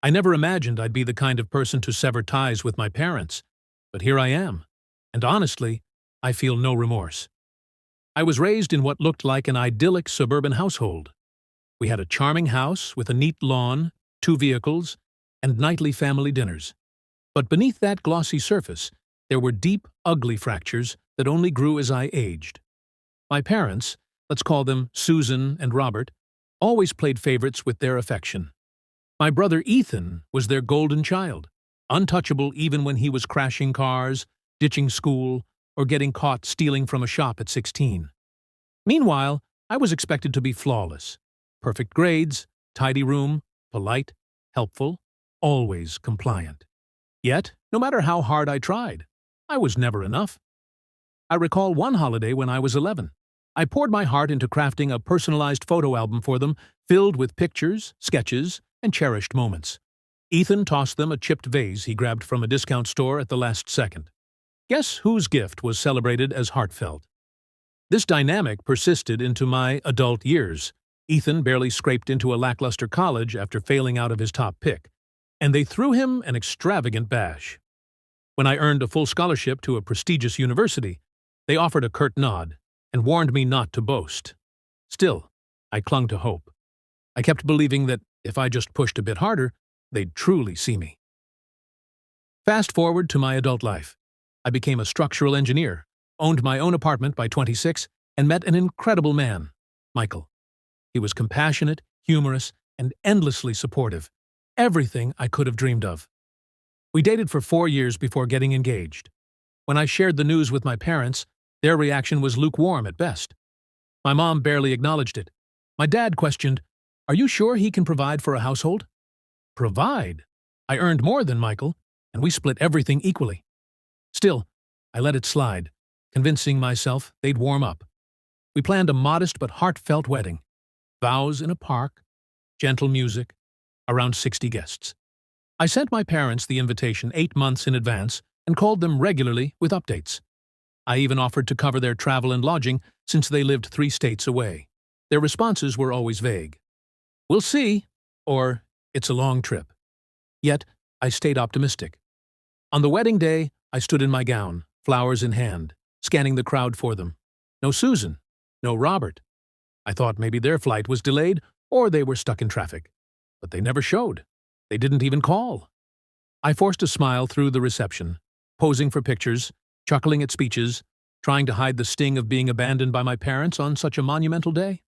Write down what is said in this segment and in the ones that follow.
I never imagined I'd be the kind of person to sever ties with my parents, but here I am, and honestly, I feel no remorse. I was raised in what looked like an idyllic suburban household. We had a charming house with a neat lawn, 2 vehicles, and nightly family dinners. But beneath that glossy surface, there were deep, ugly fractures that only grew as I aged. My parents, let's call them Susan and Robert, always played favorites with their affection. My brother Ethan was their golden child, untouchable even when he was crashing cars, ditching school, or getting caught stealing from a shop at 16. Meanwhile, I was expected to be flawless. Perfect grades, tidy room, polite, helpful, always compliant. Yet, no matter how hard I tried, I was never enough. I recall one holiday when I was 11. I poured my heart into crafting a personalized photo album for them, filled with pictures, sketches, and cherished moments. Ethan tossed them a chipped vase he grabbed from a discount store at the last second. Guess whose gift was celebrated as heartfelt? This dynamic persisted into my adult years. Ethan barely scraped into a lackluster college after failing out of his top pick, and they threw him an extravagant bash. When I earned a full scholarship to a prestigious university, they offered a curt nod and warned me not to boast. Still, I clung to hope. I kept believing that if I just pushed a bit harder, they'd truly see me. Fast forward to my adult life. I became a structural engineer, owned my own apartment by 26, and met an incredible man, Michael. He was compassionate, humorous, and endlessly supportive. Everything I could have dreamed of. We dated for 4 years before getting engaged. When I shared the news with my parents, their reaction was lukewarm at best. My mom barely acknowledged it. My dad questioned, "Are you sure he can provide for a household?" Provide? I earned more than Michael, and we split everything equally. Still, I let it slide, convincing myself they'd warm up. We planned a modest but heartfelt wedding. Vows in a park, gentle music, around 60 guests. I sent my parents the invitation 8 months in advance and called them regularly with updates. I even offered to cover their travel and lodging since they lived 3 states away. Their responses were always vague. "We'll see," or "It's a long trip." Yet, I stayed optimistic. On the wedding day, I stood in my gown, flowers in hand, scanning the crowd for them. No Susan, no Robert. I thought maybe their flight was delayed or they were stuck in traffic. But they never showed. They didn't even call. I forced a smile through the reception, posing for pictures, chuckling at speeches, trying to hide the sting of being abandoned by my parents on such a monumental day.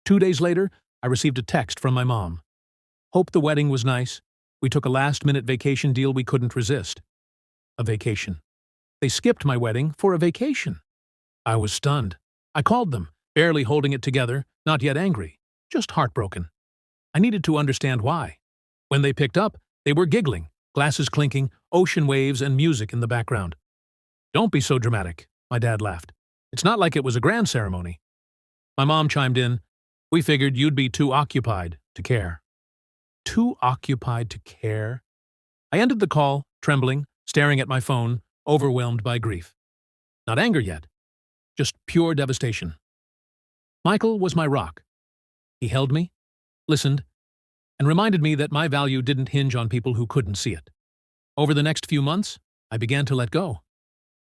2 days later, I received a text from my mom. "Hope the wedding was nice. We took a last-minute vacation deal we couldn't resist." A vacation. They skipped my wedding for a vacation. I was stunned. I called them, barely holding it together, not yet angry, just heartbroken. I needed to understand why. When they picked up, they were giggling, glasses clinking, ocean waves, and music in the background. "Don't be so dramatic," my dad laughed. "It's not like it was a grand ceremony." My mom chimed in, "We figured you'd be too occupied to care." Too occupied to care? I ended the call, trembling, staring at my phone, overwhelmed by grief. Not anger yet, just pure devastation. Michael was my rock. He held me, listened, and reminded me that my value didn't hinge on people who couldn't see it. Over the next few months, I began to let go.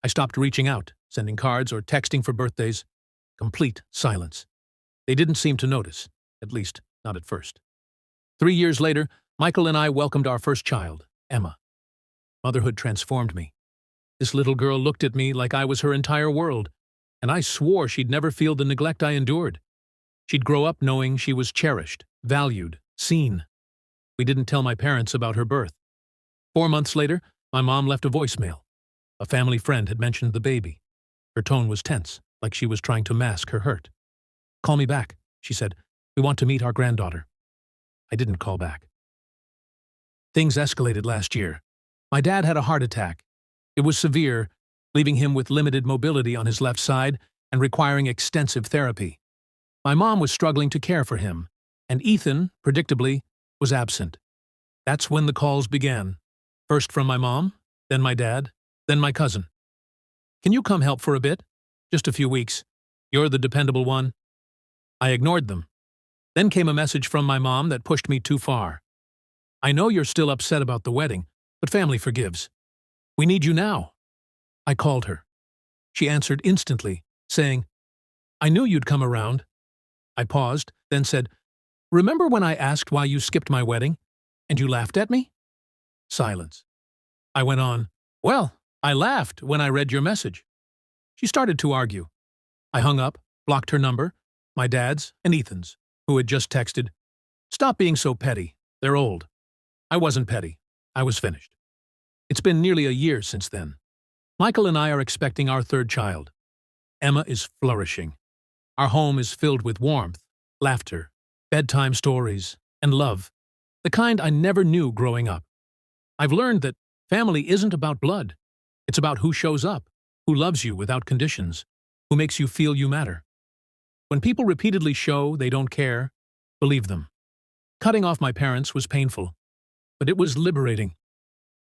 I stopped reaching out, sending cards or texting for birthdays. Complete silence. They didn't seem to notice, at least not at first. 3 years later, Michael and I welcomed our first child, Emma. Motherhood transformed me. This little girl looked at me like I was her entire world, and I swore she'd never feel the neglect I endured. She'd grow up knowing she was cherished, valued, seen. We didn't tell my parents about her birth. 4 months later, my mom left a voicemail. A family friend had mentioned the baby. Her tone was tense, like she was trying to mask her hurt. "Call me back," she said. "We want to meet our granddaughter." I didn't call back. Things escalated last year. My dad had a heart attack. It was severe, leaving him with limited mobility on his left side and requiring extensive therapy. My mom was struggling to care for him, and Ethan, predictably, was absent. That's when the calls began. First from my mom, then my dad, then my cousin. "Can you come help for a bit? Just a few weeks. You're the dependable one." I ignored them. Then came a message from my mom that pushed me too far. I know you're still upset about the wedding, but family forgives. We need you now. I called her. She answered instantly, saying, I knew you'd come around. I paused, then said, Remember when I asked why you skipped my wedding? And you laughed at me? Silence. I went on, Well, I laughed when I read your message. She started to argue. I hung up, blocked her number, my dad's and Ethan's, who had just texted, Stop being so petty. They're old. I wasn't petty. I was finished. It's been nearly a year since then. Michael and I are expecting our third child. Emma is flourishing. Our home is filled with warmth, laughter, bedtime stories, and love, the kind I never knew growing up. I've learned that family isn't about blood. It's about who shows up, who loves you without conditions, who makes you feel you matter. When people repeatedly show they don't care, believe them. Cutting off my parents was painful, but it was liberating.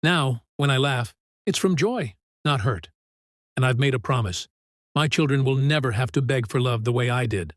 Now, when I laugh, it's from joy, not hurt. And I've made a promise. My children will never have to beg for love the way I did.